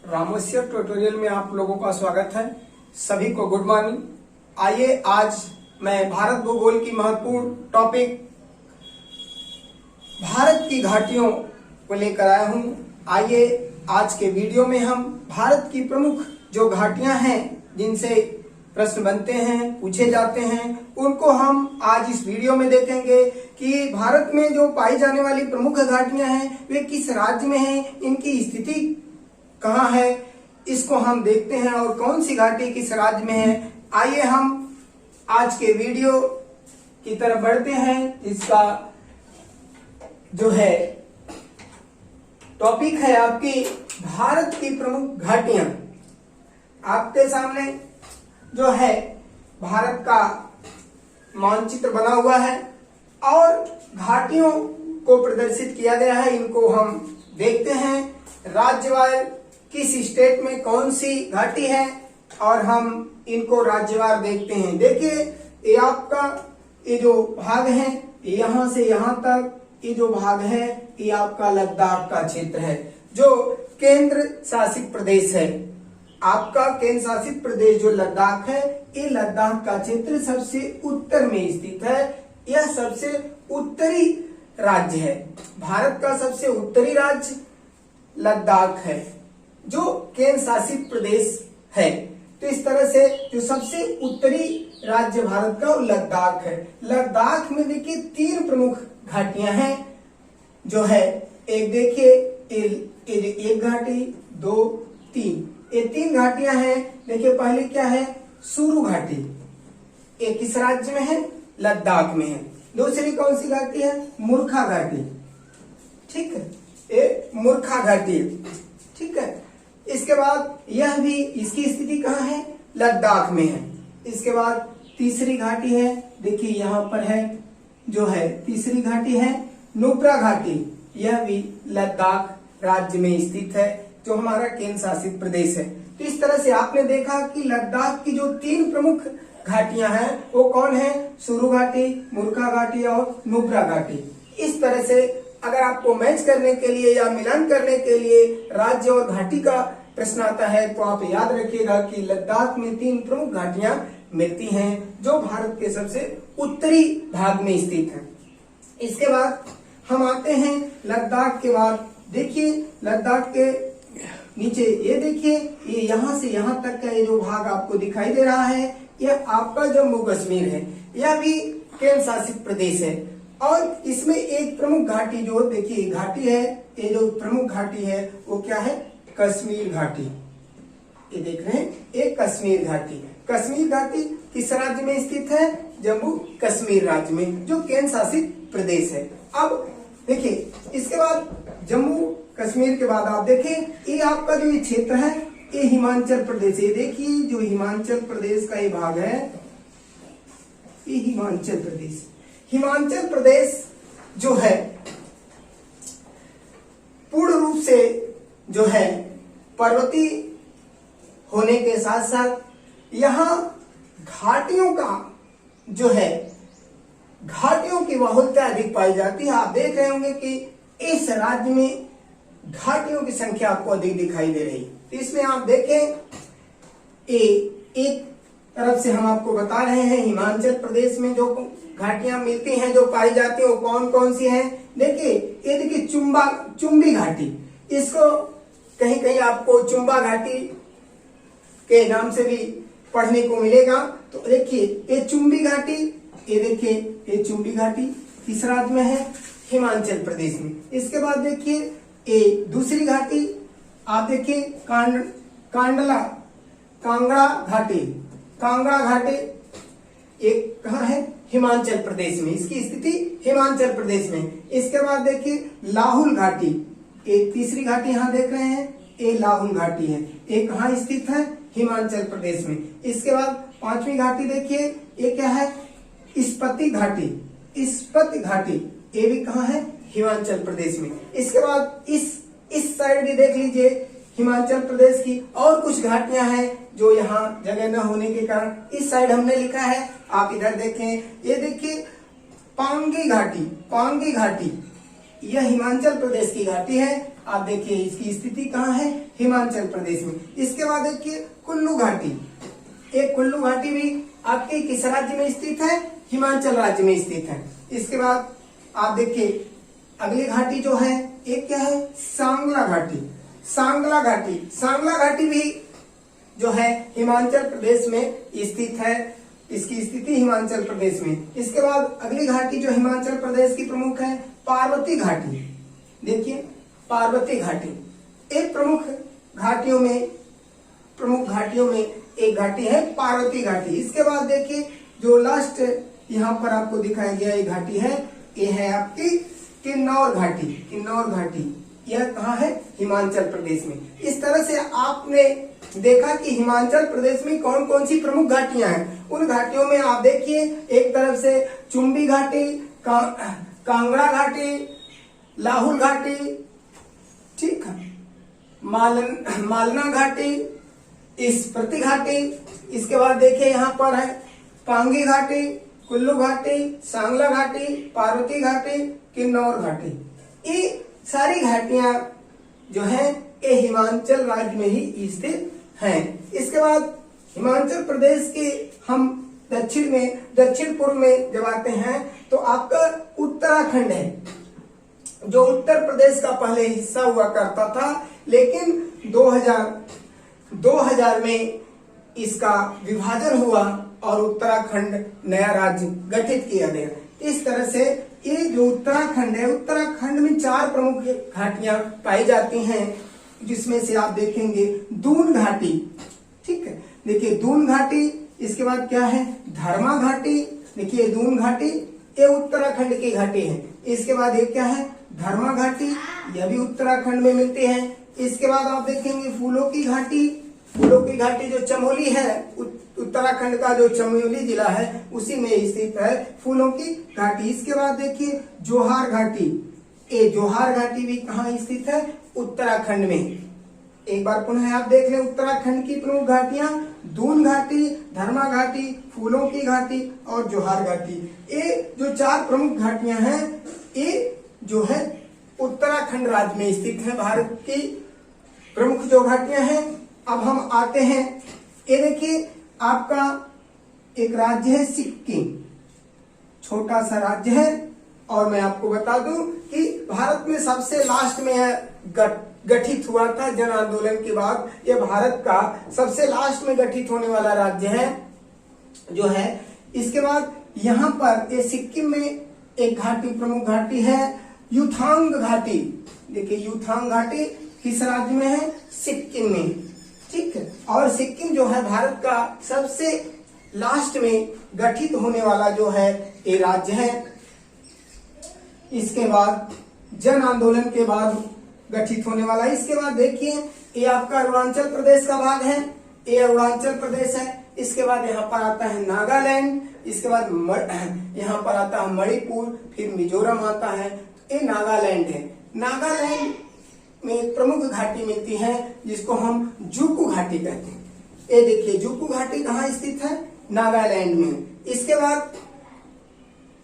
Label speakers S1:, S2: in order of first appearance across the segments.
S1: रामोस्य tutorial में आप लोगों का स्वागत है। सभी को गुड मॉर्निंग। आइए आज मैं भारत भूगोल की महत्वपूर्ण टॉपिक भारत की घाटियों को लेकर आया हूं। आइए आज के वीडियो में हम भारत की प्रमुख जो घाटियां हैं जिनसे प्रश्न बनते हैं, पूछे जाते हैं, उनको हम आज इस वीडियो में देखेंगे कि भारत में जो पाई जाने वाली प्रमुख घाटियां हैं वे किस राज्य में हैं, इनकी स्थिति कहाँ है, इसको हम देखते हैं और कौन सी घाटी किस राज्य में है। आइए हम आज के वीडियो की तरफ बढ़ते हैं। इसका जो है टॉपिक है आपकी भारत की प्रमुख घाटियां। आपके सामने जो है भारत का मानचित्र बना हुआ है और घाटियों को प्रदर्शित किया गया है। इनको हम देखते हैं राज्यवार किस स्टेट में कौन सी घाटी है और हम इनको राज्यवार देखते हैं। देखिए ये आपका ये जो भाग है यहां से यहां तक, ये जो भाग है ये आपका लद्दाख का क्षेत्र है जो केंद्र शासित प्रदेश है। आपका केंद्र शासित प्रदेश जो लद्दाख है, ये लद्दाख का क्षेत्र सबसे उत्तर में स्थित है। यह सबसे उत्तरी राज्य है। भारत का सबसे उत्तरी राज्य लद्दाख है जो केंद्र शासित प्रदेश है। तो इस तरह से जो सबसे उत्तरी राज्य भारत का वो लद्दाख है। लद्दाख में देखिए तीन प्रमुख घाटियां हैं जो है, एक देखिए एक घाटी, दो, तीन, ये तीन घाटियां हैं। देखिए पहले क्या है, सुरु घाटी, ये किस राज्य में है, लद्दाख में है। दूसरी कौन सी घाटी है, मूर्खा घाटी, ठीक है, ये मूर्खा घाटी, ठीक है। इसके बाद यह भी, इसकी स्थिति कहाँ है, लद्दाख में है। इसके बाद तीसरी घाटी है, देखिए यहाँ पर है जो है तीसरी घाटी है नुब्रा घाटी, यह भी लद्दाख राज्य में स्थित है जो हमारा केंद्र शासित प्रदेश है। तो इस तरह से आपने देखा कि लद्दाख की जो तीन प्रमुख घाटियां हैं वो कौन है, सुरु घाटी, मूर्खा घाटी और नुब्रा घाटी। इस तरह से अगर आपको मैच करने के लिए या मिलान करने के लिए राज्य और घाटी का प्रश्न आता है तो आप याद रखिएगा कि लद्दाख में तीन प्रमुख घाटियां मिलती हैं जो भारत के सबसे उत्तरी भाग में स्थित है। इसके बाद हम आते हैं लद्दाख के बाद, देखिए लद्दाख के नीचे ये देखिए ये यहाँ से यहाँ तक का ये जो भाग आपको दिखाई दे रहा है यह आपका जम्मू कश्मीर है। यह भी केंद्र शासित प्रदेश है और इसमें एक प्रमुख घाटी जो देखिए घाटी है, ये जो प्रमुख घाटी है वो क्या है, कश्मीर घाटी। ये देख रहे हैं एक कश्मीर घाटी। कश्मीर घाटी किस राज्य में स्थित है, जम्मू कश्मीर राज्य में जो केंद्र शासित प्रदेश है। अब देखिए इसके बाद जम्मू कश्मीर के बाद आप देखें ये आपका जो ये क्षेत्र है ये हिमाचल प्रदेश है। देखिए जो हिमाचल प्रदेश का ये भाग है ये हिमाचल प्रदेश। हिमाचल प्रदेश जो है पूर्ण रूप से जो है पर्वतीय होने के साथ साथ यहाँ घाटियों का जो है घाटियों की बहुलता अधिक पाई जाती है। आप देख रहे होंगे कि इस राज्य में घाटियों की संख्या आपको अधिक दिखाई दे रही है। तो इसमें आप देखें एक तरफ से हम आपको बता रहे हैं हिमाचल प्रदेश में जो घाटियां मिलती हैं जो पाई जाती है वो कौन कौन सी हैं। देखिए ये देखिए चुम्बी घाटी, इसको कहीं कहीं आपको चुम्बा घाटी के नाम से भी पढ़ने को मिलेगा। तो देखिए ये चुम्बी घाटी, ये देखिए ये चुम्बी घाटी किस राज्य में है, हिमाचल प्रदेश में। इसके बाद देखिए ये दूसरी घाटी आप देखिए कांगड़ा घाटी एक कहाँ है, हिमाचल प्रदेश में, इसकी स्थिति हिमाचल प्रदेश में। इसके बाद देखिए लाहुल घाटी, एक तीसरी घाटी यहाँ देख रहे हैं ये लाहुल घाटी है, ये कहाँ स्थित है, हिमाचल प्रदेश में। इसके बाद पांचवी घाटी देखिए ये क्या है, स्पति घाटी, ये भी कहाँ है, हिमाचल प्रदेश में। इसके बाद इस साइड भी देख लीजिए हिमाचल प्रदेश की और कुछ घाटियां हैं जो यहाँ जगह न होने के कारण इस साइड हमने लिखा है। आप इधर देखें, ये देखिए पांगी घाटी, यह हिमाचल प्रदेश की घाटी है। आप देखिए इसकी स्थिति कहाँ है, हिमाचल प्रदेश में। इसके बाद देखिए कुल्लू घाटी, एक कुल्लू घाटी भी आपके किस राज्य में स्थित है, हिमाचल राज्य में स्थित है। इसके बाद आप देखिए अगली घाटी जो है एक क्या है, सांगला घाटी। सांगला घाटी, सांगला घाटी भी जो है हिमाचल प्रदेश में स्थित है, इसकी स्थिति हिमाचल प्रदेश में। इसके बाद अगली घाटी जो हिमाचल प्रदेश की प्रमुख है, पार्वती घाटी। देखिए पार्वती घाटी एक प्रमुख घाटियों में एक घाटी है पार्वती घाटी। इसके बाद देखिए जो लास्ट यहाँ पर आपको दिखाया गया ये घाटी है, ये है आपकी किन्नौर घाटी। किन्नौर घाटी यह कहाँ है, हिमाचल प्रदेश में। इस तरह से आपने देखा कि हिमाचल प्रदेश में कौन कौन सी प्रमुख घाटियां हैं। उन घाटियों में आप देखिए एक तरफ से चुम्बी घाटी, कांगड़ा घाटी, लाहुल घाटी, ठीक है, मालना घाटी, स्पीति घाटी। इसके बाद देखिए यहाँ पर है पांगी घाटी, कुल्लू घाटी, सांगला घाटी, पार्वती घाटी, किन्नौर घाटी। ये सारी घाटियां जो है ये हिमाचल राज्य में ही स्थित हैं। इसके बाद हिमाचल प्रदेश के हम दक्षिण पूर्व में जब आते हैं तो आपका उत्तराखंड है, जो उत्तर प्रदेश का पहले हिस्सा हुआ करता था, लेकिन 2000 में इसका विभाजन हुआ और उत्तराखंड नया राज्य गठित किया गया। इस तरह से ये जो उत्तराखंड है, उत्तराखंड में 4 प्रमुख घाटियां पाई जाती हैं, जिसमें से आप देखेंगे दून घाटी, ठीक है, देखिए दून घाटी। इसके बाद क्या है, धर्मा घाटी। देखिए दून घाटी ये उत्तराखंड की घाटी है। इसके बाद ये क्या है, धर्मा घाटी, यह भी उत्तराखंड में मिलती है। इसके बाद आप देखेंगे फूलों की घाटी। फूलों की घाटी जो चमोली है, उत्तराखंड का जो चमोली जिला है उसी में स्थित है फूलों की घाटी। इसके बाद देखिए जोहार घाटी। ये जोहार घाटी भी कहाँ स्थित है, उत्तराखंड में। एक बार पुनः आप देख लें उत्तराखंड की प्रमुख घाटियां, दून घाटी, धर्मा घाटी, फूलों की घाटी और जोहार घाटी। ये जो 4 प्रमुख घाटियां हैं ये जो है उत्तराखंड राज्य में स्थित है, भारत की प्रमुख जो घाटियां हैं। अब हम आते हैं, ये देखिए आपका एक राज्य है सिक्किम, छोटा सा राज्य है। और मैं आपको बता दूं कि भारत में सबसे लास्ट में गठित हुआ था जन आंदोलन के बाद। यह भारत का सबसे लास्ट में गठित होने वाला राज्य है जो है। इसके बाद यहाँ पर ये सिक्किम में एक घाटी, प्रमुख घाटी है युथांग घाटी। देखिए युथांग घाटी किस राज्य में है, सिक्किम में, ठीक है। और सिक्किम जो है भारत का सबसे लास्ट में गठित होने वाला जो है ये राज्य है। इसके बाद जन आंदोलन के बाद गठित होने वाला। इसके बाद देखिए ये आपका अरुणाचल प्रदेश का भाग है, ये अरुणाचल प्रदेश है। इसके बाद यहाँ पर आता है नागालैंड, इसके बाद यहाँ पर आता है मणिपुर, फिर मिजोरम आता है, ये नागालैंड है। नागालैंड में एक प्रमुख घाटी मिलती है जिसको हम जुकू घाटी कहते हैं। ये देखिए जुकू घाटी कहाँ स्थित है, नागालैंड में। इसके बाद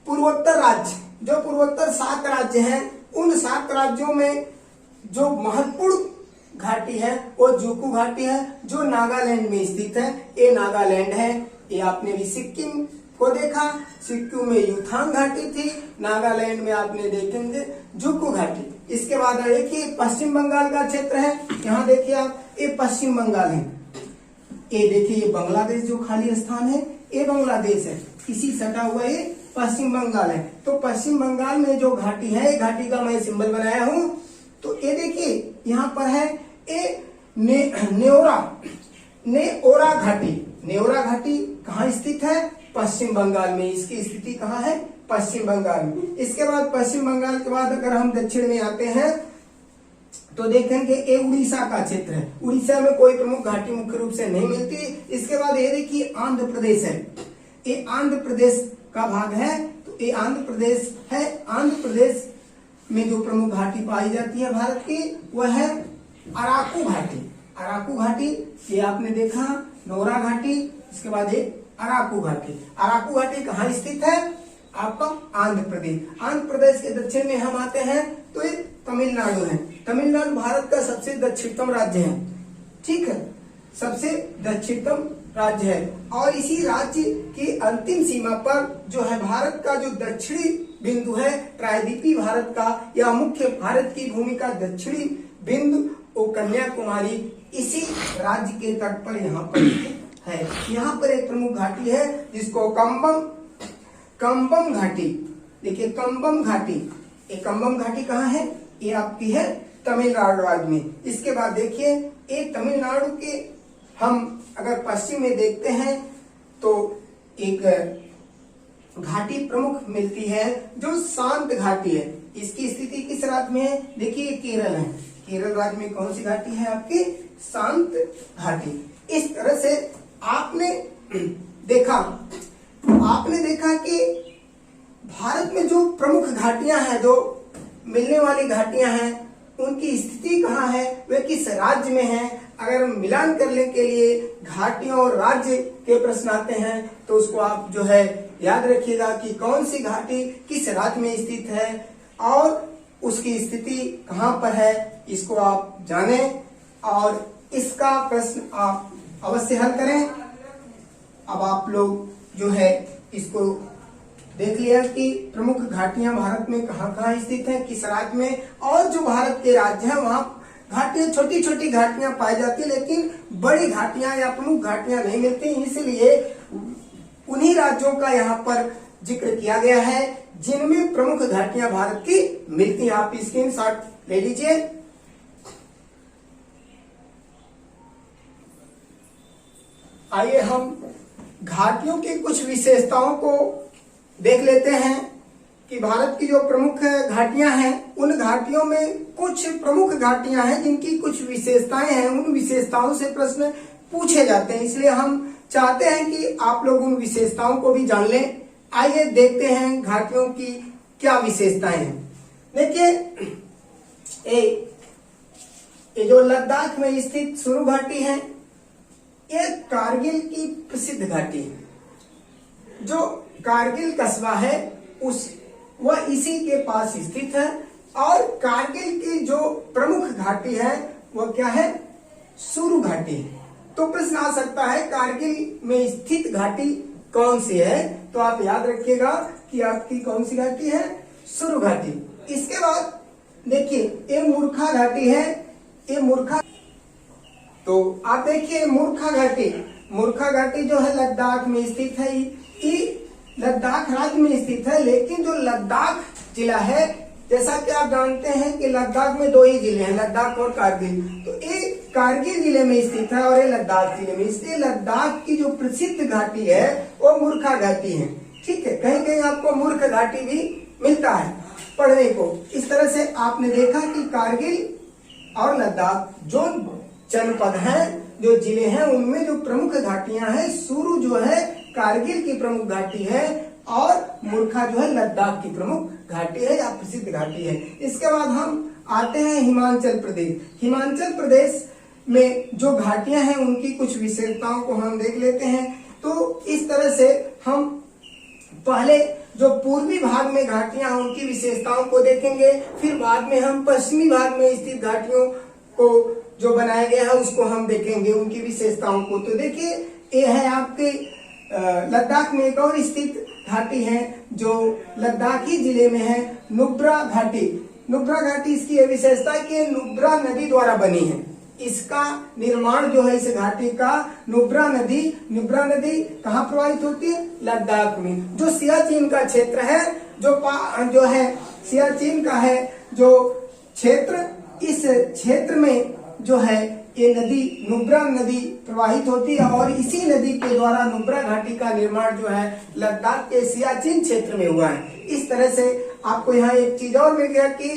S1: पूर्वोत्तर राज्य, जो पूर्वोत्तर 7 राज्य हैं, उन 7 राज्यों में जो महत्वपूर्ण घाटी है वो जुकू घाटी है, जो नागालैंड में स्थित है। ये नागालैंड है। ये आपने भी सिक्किम को देखा, सिक्किम में युथांग घाटी थी, नागालैंड में आपने देखेंगे जुकू घाटी। इसके बाद देखिए पश्चिम बंगाल का क्षेत्र है, यहाँ देखिए आप, ये पश्चिम बंगाल है। ये देखिए ये बांग्लादेश जो खाली स्थान है ये बांग्लादेश है, इसी सटा हुआ ये पश्चिम बंगाल है। तो पश्चिम बंगाल में जो घाटी है, घाटी का मैं सिंबल बनाया हूं। तो ये देखिए यहाँ पर है ये नेओरा घाटी। नेओरा घाटी कहाँ स्थित है, पश्चिम बंगाल में। इसकी स्थिति कहाँ है, पश्चिम बंगाल में। इसके बाद पश्चिम बंगाल के बाद अगर हम दक्षिण में आते हैं तो देखेंगे ये उड़ीसा का क्षेत्र है। उड़ीसा में कोई प्रमुख घाटी मुख्य रूप से नहीं मिलती। इसके बाद ये देखिए आंध्र प्रदेश है, ये आंध्र प्रदेश का भाग है। तो ये आंध्र प्रदेश है। आंध्र प्रदेश में जो प्रमुख घाटी पाई जाती है भारत की वह है अराकू घाटी। अराकू घाटी ये आपने देखा, नोरा घाटी, इसके बाद ये अराकू घाटी। अराकू घाटी कहाँ स्थित है, आपका आंध्र प्रदेश। आंध्र प्रदेश के दक्षिण में हम आते हैं तो ये तमिलनाडु है। तमिलनाडु भारत का सबसे दक्षिणतम राज्य है, ठीक है, सबसे दक्षिणतम राज्य है। और इसी राज्य की अंतिम सीमा पर जो है भारत का जो दक्षिणी बिंदु है, प्रायद्वीपीय भारत का या मुख्य भारत की भूमि का दक्षिणी बिंदु वो कन्याकुमारी इसी राज्य के तट पर यहाँ पर है। यहाँ पर एक प्रमुख घाटी है जिसको कंबम घाटी, देखिए कंबम घाटी, ये कंबम घाटी कहाँ है, ये आपकी है तमिलनाडु राज्य में। इसके बाद देखिए ये तमिलनाडु के हम अगर पश्चिम में देखते हैं तो एक घाटी प्रमुख मिलती है जो शांत घाटी है। इसकी स्थिति किस राज्य में है, देखिए केरल है। केरल राज्य में कौन सी घाटी है आपकी, शांत घाटी। इस तरह से आपने देखा कि भारत में जो प्रमुख घाटियां हैं, जो मिलने वाली घाटियां हैं, उनकी स्थिति कहाँ है, वे किस राज्य में है। अगर मिलान करने के लिए घाटियों और राज्य के प्रश्न आते हैं तो उसको आप जो है याद रखिएगा कि कौन सी घाटी किस राज्य में स्थित है और उसकी स्थिति कहाँ पर है, इसको आप जानें और इसका प्रश्न आप अवश्य हल करें। अब आप लोग जो है इसको देख लिया कि प्रमुख घाटियां भारत में कहाँ कहाँ स्थित हैं, किस राज्य में, और जो भारत के राज्य हैं वहाँ घाटियां, छोटी छोटी घाटियां पाई जाती है, लेकिन बड़ी घाटियां या प्रमुख घाटियां नहीं मिलती। इसलिए उन्हीं राज्यों का यहाँ पर जिक्र किया गया है जिनमें प्रमुख घाटियां भारत की मिलती हैं। आप स्क्रीनशॉट ले लीजिए। आइए हम घाटियों की कुछ विशेषताओं को देख लेते हैं कि भारत की जो प्रमुख घाटियां हैं उन घाटियों में कुछ प्रमुख घाटियां हैं जिनकी कुछ विशेषताएं हैं, उन विशेषताओं से प्रश्न पूछे जाते हैं। इसलिए हम चाहते हैं कि आप लोग उन विशेषताओं को भी जान लें। आइए देखते हैं घाटियों की क्या विशेषताएं हैं। देखिए ये जो लद्दाख में स्थित सुरु घाटी है, ये कारगिल की प्रसिद्ध घाटी है। जो कारगिल कस्बा है वह इसी के पास स्थित है। और कारगिल की जो प्रमुख घाटी है वह क्या है, सुरु घाटी है। तो प्रश्न आ सकता है कारगिल में स्थित घाटी कौन सी है, तो आप याद रखिएगा कि आपकी कौन सी घाटी है, सुरु घाटी। इसके बाद देखिए ये मूर्खा घाटी है, ये मूर्खा, तो आप देखिए मूर्खा घाटी जो है लद्दाख में स्थित है। ये लद्दाख राज्य में स्थित है, लेकिन जो लद्दाख जिला है, जैसा कि आप जानते हैं कि लद्दाख में दो ही जिले हैं, लद्दाख और कारगिल, तो ये कारगिल जिले में स्थित है और ये लद्दाख जिले में। इसलिए लद्दाख की जो प्रसिद्ध घाटी है वो मूर्खा घाटी है, ठीक है। कहीं कहीं आपको मूर्ख घाटी भी मिलता है पढ़ने को। इस तरह से आपने देखा कि कारगिल और लद्दाख जो जनपद हैं, जो जिले हैं, उनमें जो प्रमुख घाटियां हैं, सुरु जो है कारगिल की प्रमुख घाटी है और मूर्खा जो है लद्दाख की प्रमुख घाटी है या प्रसिद्ध घाटी है। इसके बाद हम आते हैं हिमाचल प्रदेश। हिमाचल प्रदेश में जो घाटियां हैं उनकी कुछ विशेषताओं को हम देख लेते हैं। तो इस तरह से हम पहले जो पूर्वी भाग में घाटियां हैं उनकी विशेषताओं को देखेंगे, फिर बाद में हम पश्चिमी भाग में स्थित घाटियों को जो बनाया गया है उसको हम देखेंगे, उनकी विशेषताओं को। तो देखिए ये है आपके लद्दाख में एक और स्थित घाटी है जो लद्दाखी जिले में है, नुब्रा घाटी। नुब्रा घाटी इसकी यह विशेषता है कि नुब्रा नदी द्वारा बनी है। इसका निर्माण जो है इस घाटी का, नुब्रा नदी कहाँ प्रवाहित होती है, लद्दाख में। जो सियाचिन का क्षेत्र है, जो है सियाचिन का है जो क्षेत्र, इस क्षेत्र में जो है ये नदी नुब्रा नदी प्रवाहित होती है और इसी नदी के द्वारा नुब्रा घाटी का निर्माण जो है लद्दाख के सियाचिन क्षेत्र में हुआ है। इस तरह से आपको यहाँ एक चीज और मिल गया कि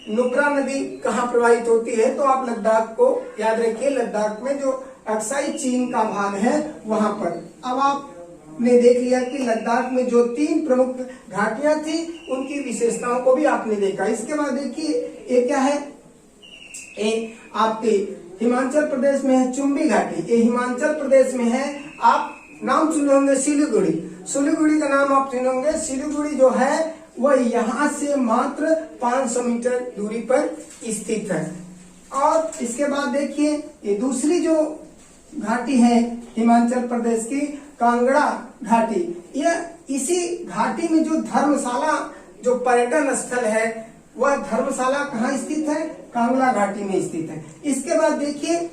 S1: नुब्रा नदी कहाँ प्रवाहित होती है, तो आप लद्दाख को याद रखिए, लद्दाख में जो अक्साई चीन का भाग है वहां पर। अब आपने देख लिया कि लद्दाख में जो 3 प्रमुख घाटियां थी उनकी विशेषताओं को भी आपने देखा। इसके बाद देखिए ये क्या है, आपके हिमाचल प्रदेश में है चुम्बी घाटी। ये हिमाचल प्रदेश में है, आप नाम सुने होंगे सिलीगुड़ी, सिलीगुड़ी का नाम आप सुने होंगे। सिलीगुड़ी जो है वह यहाँ से मात्र 500 मीटर दूरी पर स्थित है। और इसके बाद देखिए ये दूसरी जो घाटी है हिमाचल प्रदेश की कांगड़ा घाटी, यह इसी घाटी में जो धर्मशाला जो पर्यटन स्थल है वह धर्मशाला कहाँ स्थित है, कांगड़ा घाटी में स्थित है। इसके बाद देखिए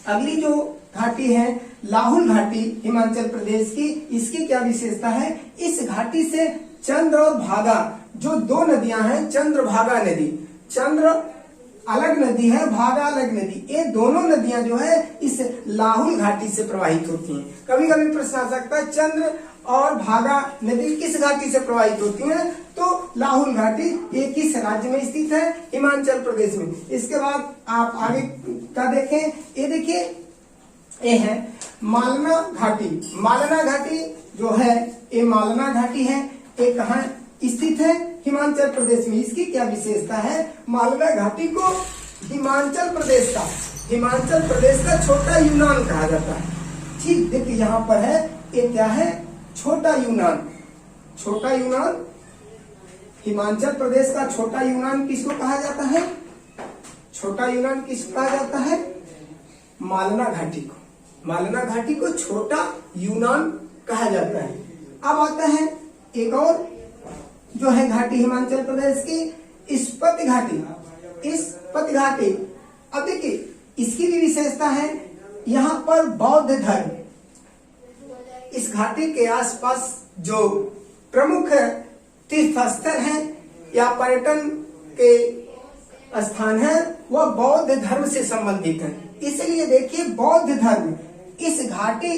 S1: अगली जो घाटी है लाहुल घाटी हिमाचल प्रदेश की, इसकी क्या विशेषता है, इस घाटी से चंद्र और भागा जो दो नदियां हैं, चंद्रभागा नदी, चंद्र अलग नदी है, भागा अलग नदी, ये दोनों नदियां जो है इस लाहुल घाटी से प्रवाहित होती हैं। कभी कभी प्रश्न आ सकता है चंद्र और भागा नदी किस घाटी से प्रवाहित होती हैं, तो लाहुल घाटी ये किस राज्य में स्थित है, हिमाचल प्रदेश में। इसके बाद आप आगे का देखें, ये देखिए ये है मालना घाटी। मालना घाटी जो है ये मालना घाटी है, ये कहाँ स्थित है, हिमाचल प्रदेश में। इसकी क्या विशेषता है, मालना घाटी को हिमाचल प्रदेश का छोटा यूनान कहा जाता है। ठीक देखिए यहाँ पर है, ये क्या है, छोटा यूनान। छोटा यूनान हिमाचल प्रदेश का छोटा यूनान किसको कहा जाता है, छोटा यूनान किसको कहा जाता है, मालना घाटी को। मालना घाटी को छोटा यूनान कहा जाता है। अब आता है एक और जो है घाटी हिमाचल प्रदेश की स्पति घाटी। स्पति घाटी, अब देखिए इसकी भी विशेषता है, यहाँ पर बौद्ध धर्म, इस घाटी के आसपास जो प्रमुख तीर्थ स्थल हैं या पर्यटन के स्थान है वह बौद्ध धर्म से संबंधित है। इसलिए देखिए बौद्ध धर्म इस घाटी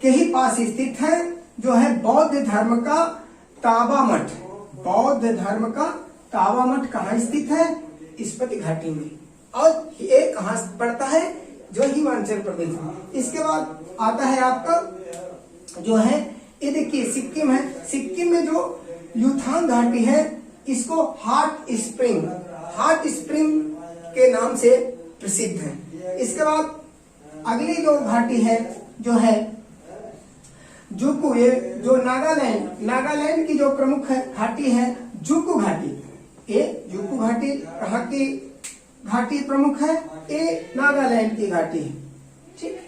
S1: के ही पास स्थित है, जो है बौद्ध धर्म का ताबा मठ। बौद्ध धर्म का ताबा मठ कहाँ स्थित है, स्पति घाटी में, और ये कहाँ पड़ता है, जो हिमाचल प्रदेश में। इसके बाद आता है आपका जो है ये देखिए सिक्किम है। सिक्किम में जो युथांग घाटी है इसको हॉट स्प्रिंग के नाम से प्रसिद्ध है। इसके बाद अगली जो घाटी है जो है जुकू, ये जो नागालैंड की जो प्रमुख घाटी है जुकू घाटी। ये जुकू घाटी कहाँ की घाटी प्रमुख है, ये नागालैंड की घाटी है। ठीक,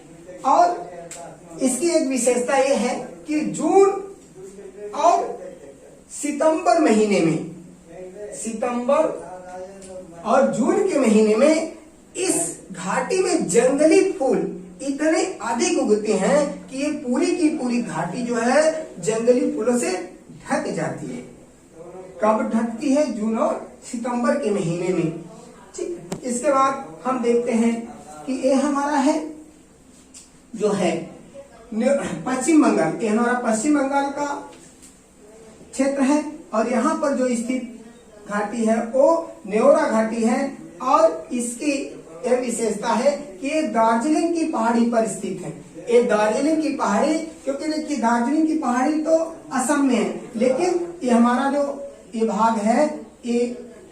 S1: और इसकी एक विशेषता ये है कि जून और सितंबर महीने में, सितंबर और जून के महीने में इस घाटी में जंगली फूल इतने अधिक उगते हैं कि ये पूरी की पूरी घाटी जो है जंगली फूलों से ढक जाती है। कब ढकती है, जून और सितंबर के महीने में। ठीक, इसके बाद हम देखते हैं कि ये हमारा है जो है पश्चिम बंगाल। ये हमारा पश्चिम बंगाल का क्षेत्र है और यहाँ पर जो स्थित घाटी है वो न्योरा घाटी है, और इसकी यह विशेषता है कि ये दार्जिलिंग की पहाड़ी पर स्थित है। ये दार्जिलिंग की पहाड़ी, क्योंकि देखिए दार्जिलिंग की पहाड़ी तो असम में है, लेकिन ये हमारा जो ये भाग है ये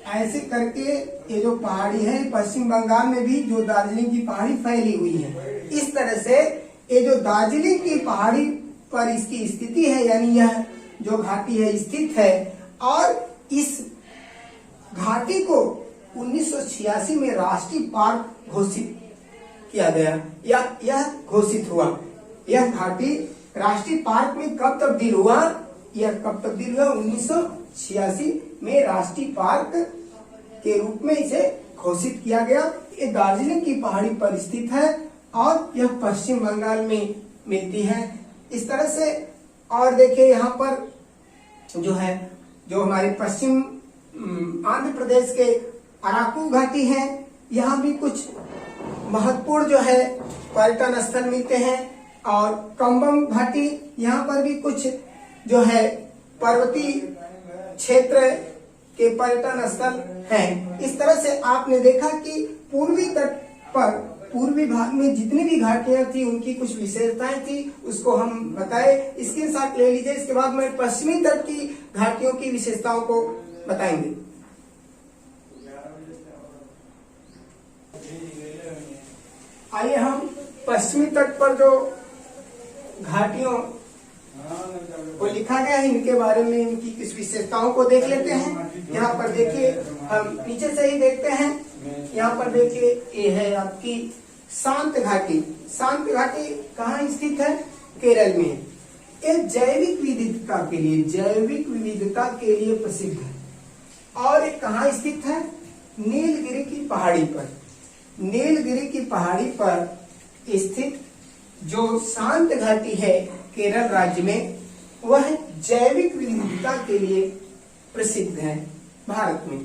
S1: ऐसे करके ये जो पहाड़ी है पश्चिम बंगाल में भी जो दार्जिलिंग की पहाड़ी फैली हुई है। इस तरह से ये जो दार्जिलिंग की पहाड़ी पर इसकी स्थिति है, यानी यह जो घाटी है स्थित है, और इस घाटी को 1986 में राष्ट्रीय पार्क घोषित किया गया, या यह घोषित हुआ। यह घाटी राष्ट्रीय पार्क में कब तब्दील हुआ, यह कब तब्दील हुआ, 1986 में राष्ट्रीय पार्क के रूप में इसे घोषित किया गया। ये दार्जिलिंग की पहाड़ी पर स्थित है और यह पश्चिम बंगाल में मिलती है। इस तरह से, और देखिए यहाँ पर जो है जो हमारे पश्चिम आंध्र प्रदेश के अराकू घाटी है, यहाँ भी कुछ महत्वपूर्ण जो है पर्यटन स्थल मिलते हैं, और कंबम घाटी, यहाँ पर भी कुछ जो है पर्वतीय क्षेत्र के पर्यटन स्थल हैं। इस तरह से आपने देखा कि पूर्वी तट पर, पूर्वी भाग में जितनी भी घाटियां थी उनकी कुछ विशेषताएं थी, उसको हम बताए। इसके साथ ले लीजिए, इसके बाद मैं पश्चिमी तट की घाटियों की विशेषताओं को बताएंगे। आइए हम पश्चिमी तट पर जो घाटियों वो लिखा गया है। इनके बारे में इनकी किस विशेषताओं को देख लेते हैं। यहाँ पर देखिए, हम नीचे से ही देखते हैं। यहाँ पर देखिए, ये है आपकी शांत घाटी। शांत घाटी कहाँ स्थित है? केरल में। ये जैविक विविधता के लिए प्रसिद्ध है। और ये कहाँ स्थित है? नीलगिरी की पहाड़ी पर। नीलगिरी की पहाड़ी पर स्थित जो शांत घाटी है केरल राज्य में, वह जैविक विविधता के लिए प्रसिद्ध है भारत में।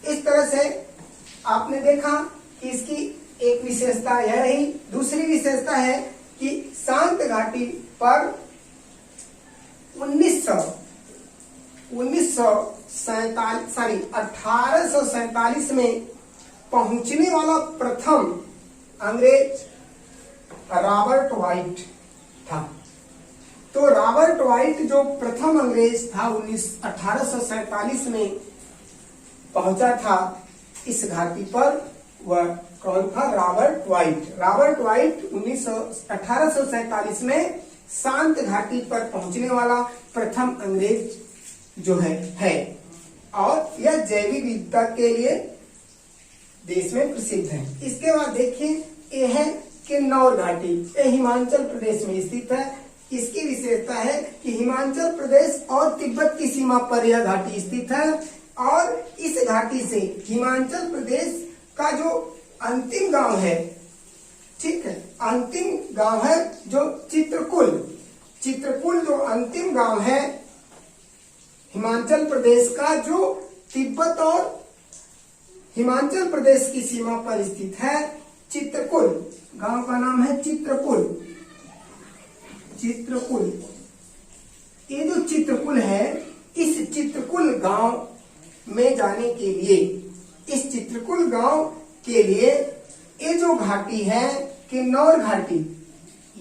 S1: इस तरह से आपने देखा कि इसकी एक विशेषता यह रही। दूसरी विशेषता है कि शांत घाटी पर 1847 में पहुंचने वाला प्रथम अंग्रेज रॉबर्ट वाइट था। तो रॉबर्ट वाइट जो प्रथम अंग्रेज था 1847 में पहुंचा था इस घाटी पर, वह कौन था? Robert white. रॉबर्ट वाइट 1847 में शांत घाटी पर पहुंचने वाला प्रथम अंग्रेज जो है। और यह जैविक विविधता के लिए देश में प्रसिद्ध है। इसके बाद देखिए, यह है किन्नौर घाटी। यह हिमाचल प्रदेश में स्थित है। इसकी विशेषता है कि हिमाचल प्रदेश और तिब्बत की सीमा पर यह घाटी स्थित है। और इस घाटी से हिमाचल प्रदेश का जो अंतिम गांव है, ठीक है, अंतिम गांव है जो चित्रकूट जो अंतिम गांव है हिमाचल प्रदेश का, जो तिब्बत और हिमाचल प्रदेश की सीमा पर स्थित है। चित्रकूट गांव का नाम है चित्रकूट। ये जो चित्रकूट है, इस चित्रकूट गांव में जाने के लिए, इस चित्रकूट गांव के लिए ये जो घाटी है किन्नौर घाटी,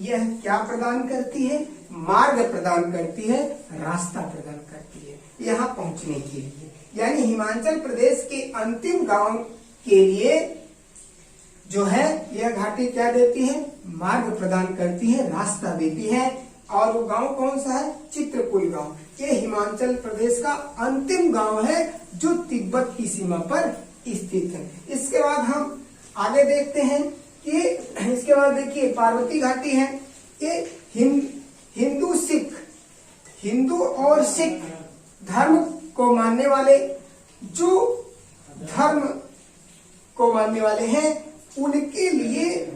S1: यह क्या प्रदान करती है? मार्ग प्रदान करती है, रास्ता प्रदान करती है यहाँ पहुंचने के लिए। यानी हिमाचल प्रदेश के अंतिम गांव के लिए जो है यह घाटी क्या देती है? मार्ग प्रदान करती है, रास्ता देती है। और वो गांव कौन सा है? चित्रकूट गांव। ये हिमाचल प्रदेश का अंतिम गांव है जो तिब्बत की सीमा पर स्थित है। इसके बाद हम आगे देखते हैं कि इसके बाद देखिए पार्वती घाटी है। ये हिंदू और सिख धर्म को मानने वाले, जो धर्म को मानने वाले हैं, उनके लिए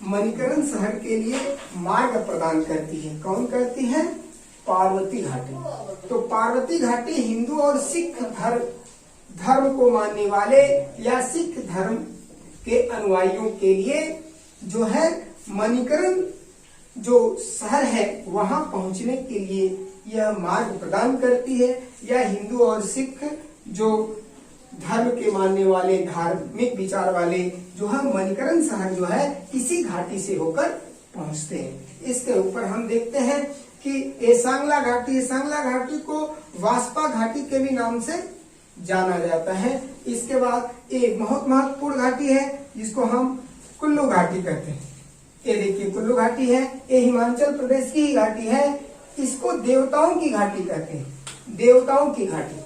S1: मणिकरण शहर के लिए मार्ग प्रदान करती है। कौन करती है? पार्वती घाटी। तो पार्वती घाटी हिंदू और सिख धर्म को मानने वाले या सिख धर्म के अनुयायियों के लिए जो है मणिकरण जो शहर है वहां पहुंचने के लिए यह मार्ग प्रदान करती है। या हिंदू और सिख जो धर्म के मानने वाले, धार्मिक विचार वाले जो है मणिकरण शहर जो है इसी घाटी से होकर पहुंचते हैं। इसके ऊपर हम देखते हैं कि ये सांगला घाटी, सांगला घाटी को वास्पा घाटी के भी नाम से जाना जाता है। इसके बाद एक बहुत महत्वपूर्ण घाटी है जिसको हम कुल्लू घाटी कहते हैं। ये देखिए कुल्लू घाटी है, ये हिमाचल प्रदेश की ही घाटी है। इसको देवताओं की घाटी कहते हैं। देवताओं की घाटी,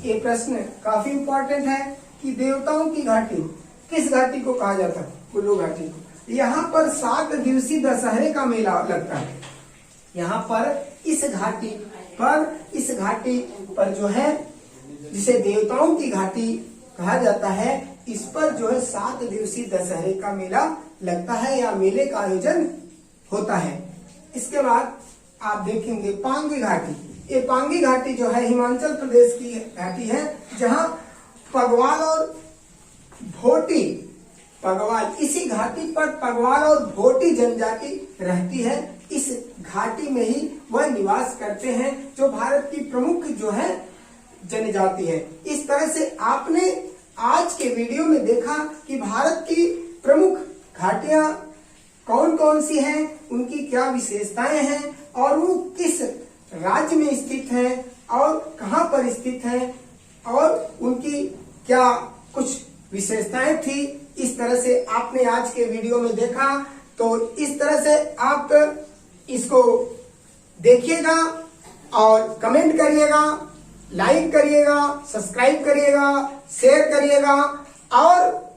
S1: ये प्रश्न काफी इम्पोर्टेंट है कि देवताओं की घाटी किस घाटी को कहा जाता है? कुल्लू घाटी को। यहाँ पर 7 दिवसीय दशहरे का मेला लगता है। यहाँ पर इस घाटी पर जो है जिसे देवताओं की घाटी कहा जाता है, इस पर जो है 7 दिवसीय दशहरे का मेला लगता है या मेले का आयोजन होता है। इसके बाद आप देखेंगे पांगी घाटी। ये पांगी घाटी जो है हिमाचल प्रदेश की घाटी है, जहां पगवाल और भोटी, इसी घाटी पर पगवाल और भोटी जनजाति रहती है। इस घाटी में ही वह निवास करते हैं, जो भारत की प्रमुख जो है जनजाति है। इस तरह से आपने आज के वीडियो में देखा कि भारत की प्रमुख घाटियां कौन कौन सी हैं, उनकी क्या विशेषताएं हैं और वो किस राज्य में स्थित है और कहां पर स्थित है और उनकी क्या कुछ विशेषताएं थी। इस तरह से आपने आज के वीडियो में देखा। तो इस तरह से आप इसको देखिएगा और कमेंट करिएगा, लाइक करिएगा, सब्सक्राइब करिएगा, शेयर करिएगा और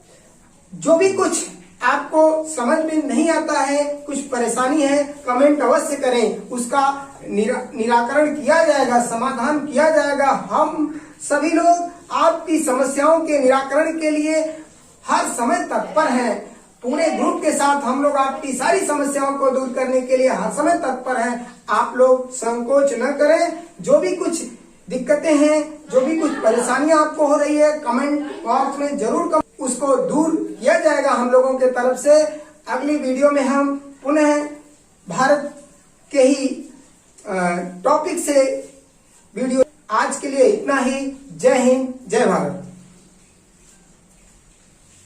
S1: जो भी कुछ आपको समझ में नहीं आता है, कुछ परेशानी है, कमेंट अवश्य करें, उसका निराकरण किया जाएगा, समाधान किया जाएगा। हम सभी लोग आपकी समस्याओं के निराकरण के लिए हर समय तत्पर हैं। पूरे ग्रुप के साथ हम लोग आपकी सारी समस्याओं को दूर करने के लिए हर समय तत्पर हैं। आप लोग संकोच न करें। जो भी कुछ दिक्कतें हैं, जो भी कुछ परेशानियां आपको हो रही है, कमेंट बॉक्स में जरूर उसको दूर किया जाएगा हम लोगों के तरफ से। अगली वीडियो में हम पुनः भारत के ही टॉपिक से वीडियो। आज के लिए इतना ही। जय हिंद, जय भारत।